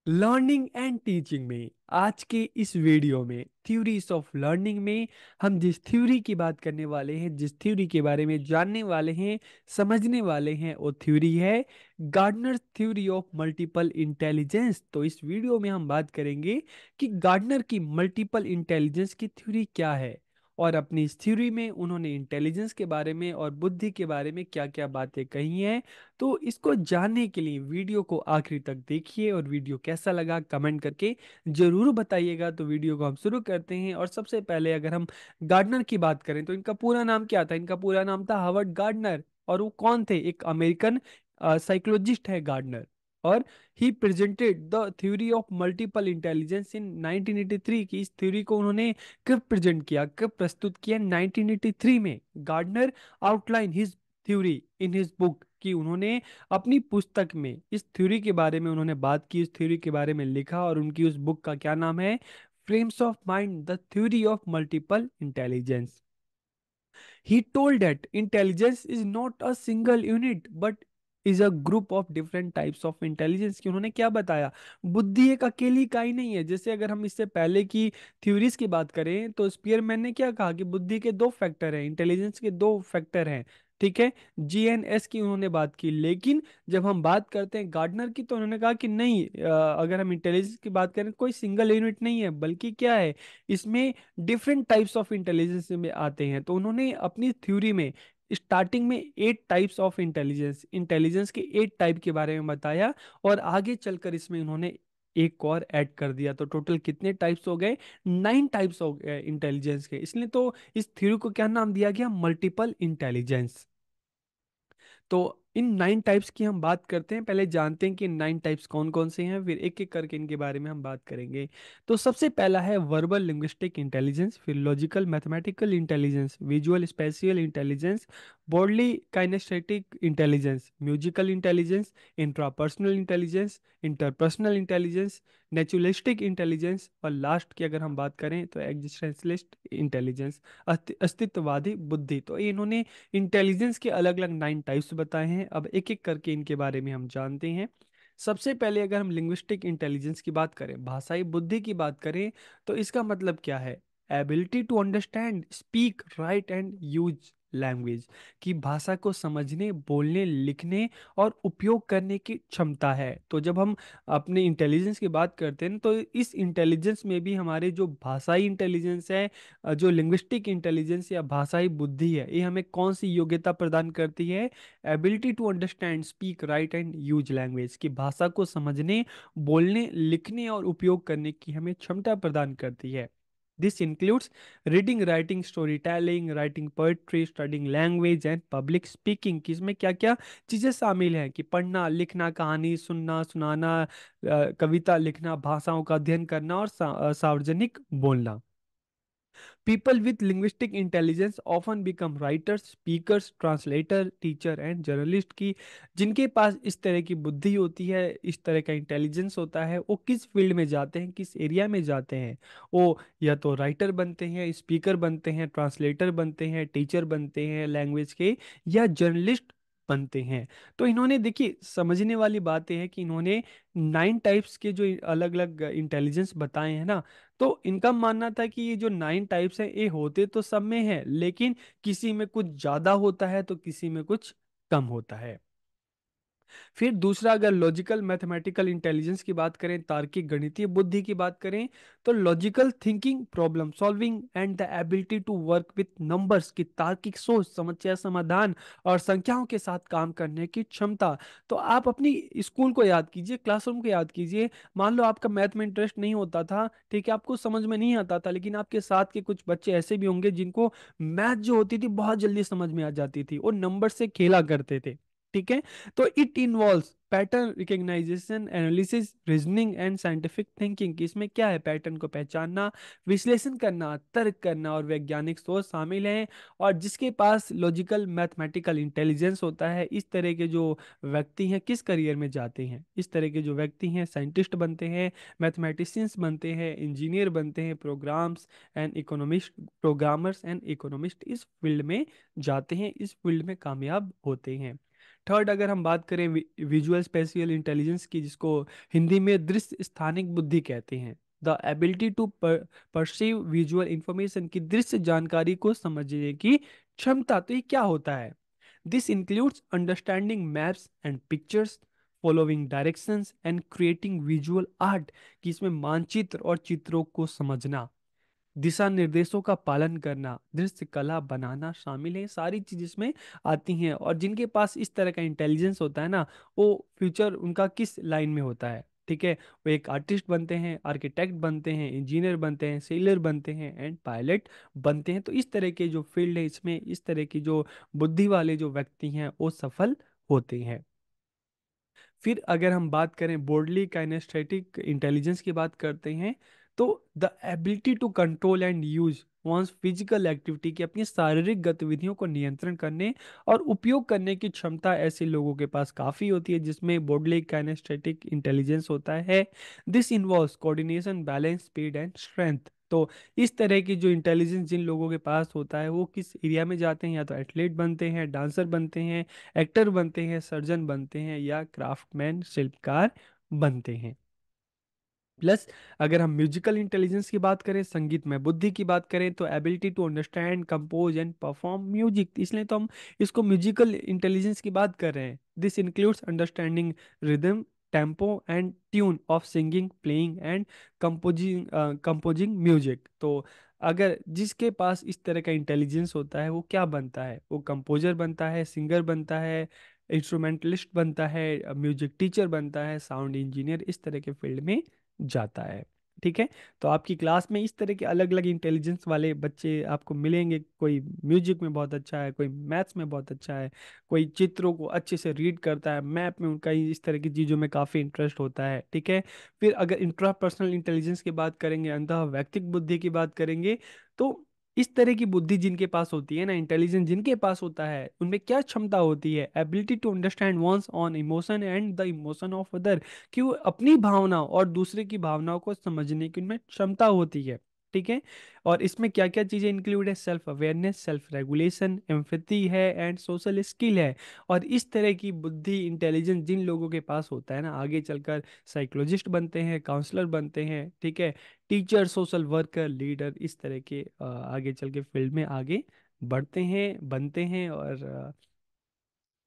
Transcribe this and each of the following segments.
Learning and teaching में आज के इस वीडियो में थ्योरीज ऑफ लर्निंग में हम जिस थ्योरी की बात करने वाले हैं, जिस थ्योरी के बारे में जानने वाले हैं, समझने वाले हैं, वो थ्योरी है Gardner theory of multiple intelligence. तो इस वीडियो में हम बात करेंगे कि गार्डनर की मल्टीपल इंटेलिजेंस की थ्योरी क्या है और अपनी इस थ्योरी में उन्होंने इंटेलिजेंस के बारे में और बुद्धि के बारे में क्या क्या बातें कही हैं। तो इसको जानने के लिए वीडियो को आखिरी तक देखिए और वीडियो कैसा लगा कमेंट करके जरूर बताइएगा। तो वीडियो को हम शुरू करते हैं। और सबसे पहले अगर हम गार्डनर की बात करें तो इनका पूरा नाम क्या था? इनका पूरा नाम था हावर्ड गार्डनर। और वो कौन थे? एक अमेरिकन साइकोलॉजिस्ट है गार्डनर। और he presented the theory of multiple intelligence in 1983 की। इस थ्योरी को उन्होंने कब प्रेजेंट किया, कब प्रस्तुत किया? 1983 में। Gardner outline his theory in his book कि उन्होंने अपनी पुस्तक में इस थ्योरी के बारे में उन्होंने बात की, इस थ्योरी के बारे में लिखा। और उनकी उस बुक का क्या नाम है? Frames of mind, the theory of multiple intelligence. He told that intelligence is not a single unit but is a group of different types of intelligence. कि उन्होंने क्या बताया? बुद्धि एक अकेली इकाई नहीं है। जैसे अगर हम इससे पहले की थ्योरीज की बात करें तो स्पीयरमैन ने क्या कहा कि बुद्धि के दो फैक्टर हैं, इंटेलिजेंस के दो फैक्टर हैं। ठीक है, GNS की उन्होंने बात की। लेकिन जब हम बात करते हैं गार्डनर की तो उन्होंने कहा कि नहीं, अगर हम इंटेलिजेंस की बात करें कोई सिंगल यूनिट नहीं है, बल्कि क्या है, इसमें डिफरेंट टाइप्स ऑफ इंटेलिजेंस में आते हैं। तो उन्होंने अपनी थ्योरी में स्टार्टिंग में 8 टाइप्स ऑफ इंटेलिजेंस, इंटेलिजेंस के 8 टाइप के बारे में बताया। और आगे चलकर इसमें उन्होंने एक और ऐड कर दिया। तो टोटल कितने टाइप्स हो गए? 9 टाइप्स हो गए इंटेलिजेंस के। इसलिए तो इस थ्योरी को क्या नाम दिया गया? Multiple intelligence. तो इन 9 टाइप्स की हम बात करते हैं। पहले जानते हैं कि 9 टाइप्स कौन कौन से हैं, फिर एक एक करके इनके बारे में हम बात करेंगे। तो सबसे पहला है वर्बल लिंग्विस्टिक इंटेलिजेंस, फिर logical mathematical intelligence, visual spatial intelligence, bodily kinaesthetic intelligence, musical intelligence, intrapersonal intelligence, interpersonal intelligence, naturalistic intelligence, और लास्ट की अगर हम बात करें तो एग्जिस्टेंशलिस्ट इंटेलिजेंस, अस्तित्ववादी बुद्धि। तो ये इन्होंने इंटेलिजेंस के अलग अलग 9 टाइप्स बताए हैं। अब एक एक करके इनके बारे में हम जानते हैं। सबसे पहले अगर हम लिंग्विस्टिक इंटेलिजेंस की बात करें, भाषाई बुद्धि की बात करें, तो इसका मतलब क्या है? Ability to understand, speak, write and use language. की भाषा को समझने, बोलने, लिखने और उपयोग करने की क्षमता है। तो जब हम अपने इंटेलिजेंस की बात करते हैं तो इस इंटेलिजेंस में भी हमारे जो भाषाई इंटेलिजेंस है, जो लिंग्विस्टिक इंटेलिजेंस या भाषाई बुद्धि है, ये हमें कौन सी योग्यता प्रदान करती है? Ability to understand, speak, write and use language. की भाषा को समझने, बोलने, लिखने और उपयोग करने की हमें क्षमता प्रदान करती है। This includes reading, writing, story telling, writing poetry, studying language and public speaking. की इसमें क्या क्या चीजें शामिल हैं? कि पढ़ना, लिखना, कहानी सुनना, सुनाना, कविता लिखना, भाषाओं का अध्ययन करना और सार्वजनिक बोलना। People with linguistic intelligence often become writers, speakers, translator, teacher and journalist। की जिनके पास इस तरह की बुद्धि होती है, इस तरह का इंटेलिजेंस होता है, वो किस फील्ड में जाते हैं, किस एरिया में जाते हैं? वो या तो राइटर बनते हैं, स्पीकर बनते हैं, ट्रांसलेटर बनते हैं, टीचर बनते हैं लैंग्वेज के, या जर्नलिस्ट बनते हैं। तो इन्होंने, देखिए समझने वाली बात यह है कि इन्होंने 9 टाइप्स के जो अलग अलग इंटेलिजेंस बताए हैं ना, तो इनका मानना था कि ये जो 9 टाइप्स हैं ये होते तो सब में है, लेकिन किसी में कुछ ज्यादा होता है तो किसी में कुछ कम होता है। फिर दूसरा, अगर लॉजिकल मैथमेटिकल इंटेलिजेंस की बात करें, तार्किक गणितीय बुद्धि की बात करें, तो logical thinking, problem solving and the ability to work with numbers. की तार्किक सोच, समस्या समाधान और संख्याओं के साथ काम करने की क्षमता। तो आप अपनी स्कूल को याद कीजिए, क्लासरूम को याद कीजिए। मान लो आपका मैथ में इंटरेस्ट नहीं होता था, ठीक है, आपको समझ में नहीं आता था, लेकिन आपके साथ के कुछ बच्चे ऐसे भी होंगे जिनको मैथ जो होती थी बहुत जल्दी समझ में आ जाती थी, और नंबर से खेला करते थे। ठीक है, तो it involves pattern recognisation, analysis, reasoning and scientific thinking. इसमें क्या है? पैटर्न को पहचानना, विश्लेषण करना, तर्क करना और वैज्ञानिक सोच शामिल है। और जिसके पास लॉजिकल मैथमेटिकल इंटेलिजेंस होता है, इस तरह के जो व्यक्ति हैं किस करियर में जाते हैं? इस तरह के जो व्यक्ति हैं साइंटिस्ट बनते हैं, मैथमेटिशियंस बनते हैं, इंजीनियर बनते हैं, प्रोग्रामर्स एंड इकोनॉमिस्ट इस फील्ड में जाते हैं, इस फील्ड में कामयाब होते हैं। थर्ड, अगर हम बात करें विजुअल स्पेशियल इंटेलिजेंस की, जिसको हिंदी में दृश्य स्थानिक बुद्धि कहते हैं। The ability to perceive visual information, की दृश्य जानकारी को समझने की क्षमता। तो ये क्या होता है? This includes understanding maps and pictures, following directions and creating visual art, कि इसमें मानचित्र और चित्रों को समझना, दिशा निर्देशों का पालन करना, दृश्य कला बनाना शामिल है। सारी चीज इसमें आती हैं। और जिनके पास इस तरह का इंटेलिजेंस होता है ना, वो फ्यूचर उनका किस लाइन में होता है, ठीक है? वो एक आर्टिस्ट बनते हैं, आर्किटेक्ट बनते हैं, इंजीनियर बनते हैं, सेलर बनते हैं एंड पायलट बनते हैं। तो इस तरह के जो फील्ड है, इसमें इस तरह की जो बुद्धि वाले जो व्यक्ति हैं वो सफल होते हैं। फिर अगर हम बात करें बोर्डली काइनेस्थेटिक इंटेलिजेंस की बात करते हैं, तो the ability to control and use one's physical activity, की अपनी शारीरिक गतिविधियों को नियंत्रण करने और उपयोग करने की क्षमता ऐसे लोगों के पास काफ़ी होती है, जिसमें बोर्डली काइनेस्थेटिक इंटेलिजेंस होता है। This involves coordination, balance, speed and strength. तो इस तरह की जो इंटेलिजेंस जिन लोगों के पास होता है, वो किस एरिया में जाते हैं? या तो एथलीट बनते हैं, डांसर बनते हैं, एक्टर बनते हैं, सर्जन बनते हैं, या क्राफ्टमैन, शिल्पकार बनते हैं। प्लस अगर हम म्यूजिकल इंटेलिजेंस की बात करें, संगीत में बुद्धि की बात करें, तो ability to understand, compose and perform music, इसलिए तो हम इसको म्यूजिकल इंटेलिजेंस की बात कर रहे हैं। This includes understanding rhythm, tempo and tune of singing, playing and composing music. तो अगर जिसके पास इस तरह का इंटेलिजेंस होता है, वो क्या बनता है? वो कंपोजर बनता है, सिंगर बनता है, इंस्ट्रूमेंटलिस्ट बनता है, म्यूजिक टीचर बनता है, साउंड इंजीनियर, इस तरह के फील्ड में जाता है। ठीक है? तो आपकी क्लास में इस तरह के अलग अलग इंटेलिजेंस वाले बच्चे आपको मिलेंगे। कोई म्यूजिक में बहुत अच्छा है, कोई मैथ्स में बहुत अच्छा है, कोई चित्रों को अच्छे से रीड करता है, मैप में उनका इस तरह की चीज़ों में काफ़ी इंटरेस्ट होता है। ठीक है? फिर अगर इंट्रापर्सनल इंटेलिजेंस की बात करेंगे, अंतः वैयक्तिक बुद्धि की बात करेंगे, तो इस तरह की बुद्धि जिनके पास होती है ना, इंटेलिजेंस जिनके पास होता है, उनमें क्या क्षमता होती है? Ability to understand one's own emotion and the emotion of other, कि वो अपनी भावना और दूसरे की भावनाओं को समझने की उनमें क्षमता होती है। ठीक है? और इसमें क्या क्या चीजें इंक्लूड है? Self awareness, self regulation, empathy है एंड सोशल स्किल है। और इस तरह की बुद्धि इंटेलिजेंस जिन लोगों के पास होता है ना, आगे चलकर साइकोलॉजिस्ट बनते हैं, काउंसलर बनते हैं, ठीक है, टीचर, सोशल वर्कर, लीडर, इस तरह के आगे चल के फील्ड में आगे बढ़ते हैं, बनते हैं, और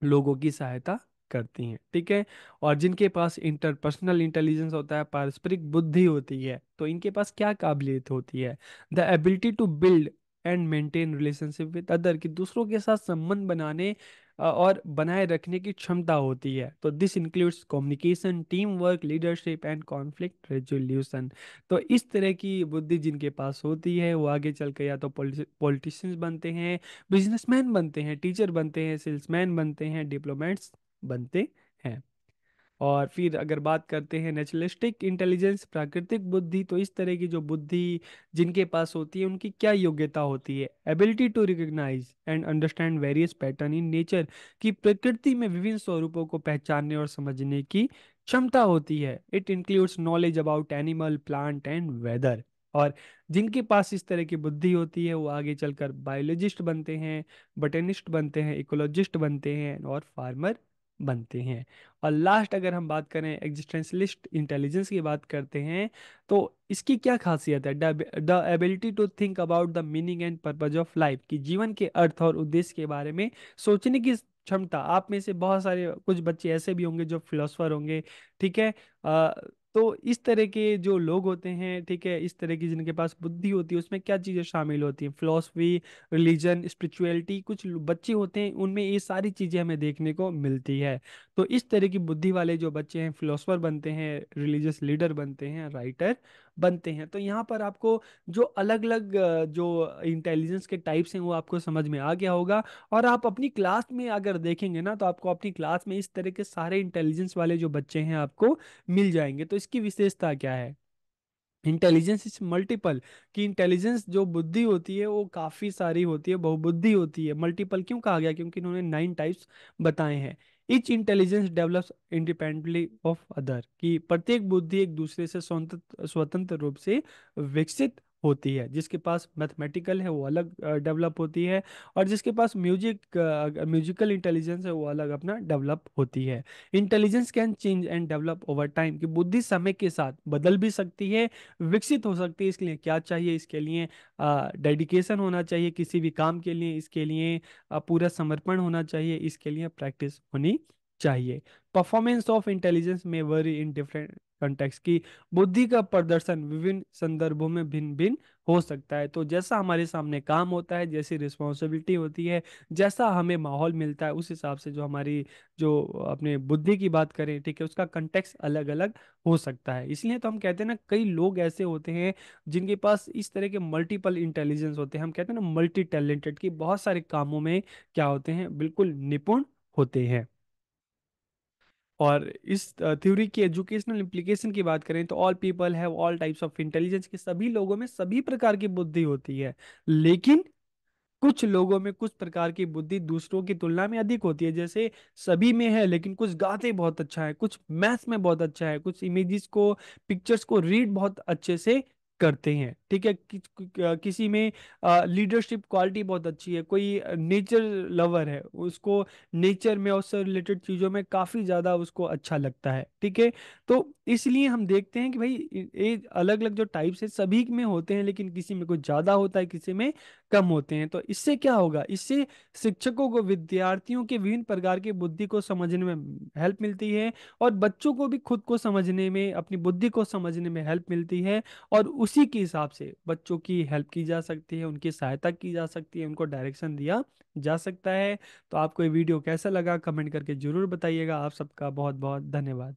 लोगों की सहायता करती हैं। ठीक है? और जिनके पास इंटरपर्सनल इंटेलिजेंस होता है, पारस्परिक बुद्धि होती है, तो इनके पास क्या काबिलियत होती है? The ability to build and maintain relationship with other, कि दूसरों के साथ संबंध बनाने और बनाए रखने की क्षमता होती है। तो this includes communication, team work, leadership and conflict resolution. तो इस तरह की बुद्धि जिनके पास होती है, वो आगे चल के या तो पॉलिटिशियंस बनते हैं, बिजनेसमैन बनते हैं, टीचर बनते हैं, सेल्समैन बनते हैं, डिप्लोमेट्स बनते हैं। और फिर अगर बात करते हैं नेचुरलिस्टिक इंटेलिजेंस, प्राकृतिक बुद्धि, तो इस तरह की जो बुद्धि जिनके पास होती है, उनकी क्या योग्यता होती है? Ability to recognise and understand various pattern in nature, की प्रकृति में विभिन्न स्वरूपों को पहचानने और समझने की क्षमता होती है। It includes knowledge about animal, plant and weather. और जिनके पास इस तरह की बुद्धि होती है, वो आगे चलकर बायोलॉजिस्ट बनते हैं, बटनिस्ट बनते हैं, इकोलॉजिस्ट बनते हैं, और फार्मर बनते हैं। और लास्ट अगर हम बात करें एग्जिस्टेंशलिस्ट इंटेलिजेंस की बात करते हैं, तो इसकी क्या खासियत है? The ability to think about the meaning and purpose of life, कि जीवन के अर्थ और उद्देश्य के बारे में सोचने की क्षमता। आप में से बहुत सारे कुछ बच्चे ऐसे भी होंगे जो फिलोसफर होंगे। ठीक है? तो इस तरह के जो लोग होते हैं, ठीक है, इस तरह की जिनके पास बुद्धि होती है, उसमें क्या चीज़ें शामिल होती हैं? फिलोसफी, रिलीजन, स्पिरिचुअलिटी, कुछ बच्चे होते हैं उनमें ये सारी चीज़ें हमें देखने को मिलती है। तो इस तरह की बुद्धि वाले जो बच्चे हैं, फिलोसफर बनते हैं, रिलीजियस लीडर बनते हैं, राइटर बनते हैं। तो यहाँ पर आपको जो अलग अलग जो इंटेलिजेंस के टाइप्स हैं, वो आपको समझ में आ गया होगा। और आप अपनी क्लास में अगर देखेंगे ना, तो आपको अपनी क्लास में इस तरह के सारे इंटेलिजेंस वाले जो बच्चे हैं आपको मिल जाएंगे। तो इसकी विशेषता क्या है? इंटेलिजेंस इज मल्टीपल, कि इंटेलिजेंस जो बुद्धि होती है वो काफी सारी होती है, बहुबुद्धि होती है। मल्टीपल क्यों कहा गया? क्योंकि इन्होंने 9 टाइप्स बताए हैं। Each intelligence develops independently of other, कि प्रत्येक बुद्धि एक दूसरे से स्वतंत्र स्वतंत्र रूप से विकसित होती है। जिसके पास मैथमेटिकल है वो अलग डेवलप होती है, और जिसके पास म्यूजिकल इंटेलिजेंस है वो अलग अपना डेवलप होती है। Intelligence can change and develop over time, कि बुद्धि समय के साथ बदल भी सकती है, विकसित हो सकती है। इसके लिए क्या चाहिए? इसके लिए डेडिकेशन होना चाहिए किसी भी काम के लिए, इसके लिए पूरा समर्पण होना चाहिए, इसके लिए प्रैक्टिस होनी चाहिए। परफॉर्मेंस ऑफ इंटेलिजेंस में वेरी इन डिफरेंट कंटेक्स्ट, की बुद्धि का प्रदर्शन विभिन्न संदर्भों में भिन्न भिन्न हो सकता है। तो जैसा हमारे सामने काम होता है, जैसी रिस्पॉन्सिबिलिटी होती है, जैसा हमें माहौल मिलता है, उस हिसाब से जो हमारी जो अपने बुद्धि की बात करें, ठीक है, उसका कंटेक्स्ट अलग अलग हो सकता है। इसलिए तो हम कहते हैं ना, कई लोग ऐसे होते हैं जिनके पास इस तरह के मल्टीपल इंटेलिजेंस होते हैं, हम कहते हैं ना मल्टी टैलेंटेड, की बहुत सारे कामों में क्या होते हैं, बिल्कुल निपुण होते हैं। और इस थ्योरी की एजुकेशनल इम्प्लीकेशन की बात करें तो all people have all types of intelligence, की सभी लोगों में सभी प्रकार की बुद्धि होती है, लेकिन कुछ लोगों में कुछ प्रकार की बुद्धि दूसरों की तुलना में अधिक होती है। जैसे सभी में है, लेकिन कुछ गाते बहुत अच्छा है, कुछ मैथ्स में बहुत अच्छा है, कुछ इमेजेस को, पिक्चर्स को रीड बहुत अच्छे से करते हैं, ठीक है। किसी में लीडरशिप क्वालिटी बहुत अच्छी है, कोई नेचर लवर है, उसको नेचर में और उससे रिलेटेड चीजों में काफी ज्यादा उसको अच्छा लगता है, ठीक है। तो इसलिए हम देखते हैं कि भाई ये अलग अलग जो टाइप्स है सभी में होते हैं, लेकिन किसी में कुछ ज्यादा होता है, किसी में कम होते हैं। तो इससे क्या होगा? इससे शिक्षकों को विद्यार्थियों के विभिन्न प्रकार की बुद्धि को समझने में हेल्प मिलती है, और बच्चों को भी खुद को समझने में, अपनी बुद्धि को समझने में हेल्प मिलती है। और उसी के हिसाब से बच्चों की हेल्प की जा सकती है, उनकी सहायता की जा सकती है, उनको डायरेक्शन दिया जा सकता है। तो आपको ये वीडियो कैसा लगा कमेंट करके जरूर बताइएगा। आप सबका बहुत बहुत धन्यवाद।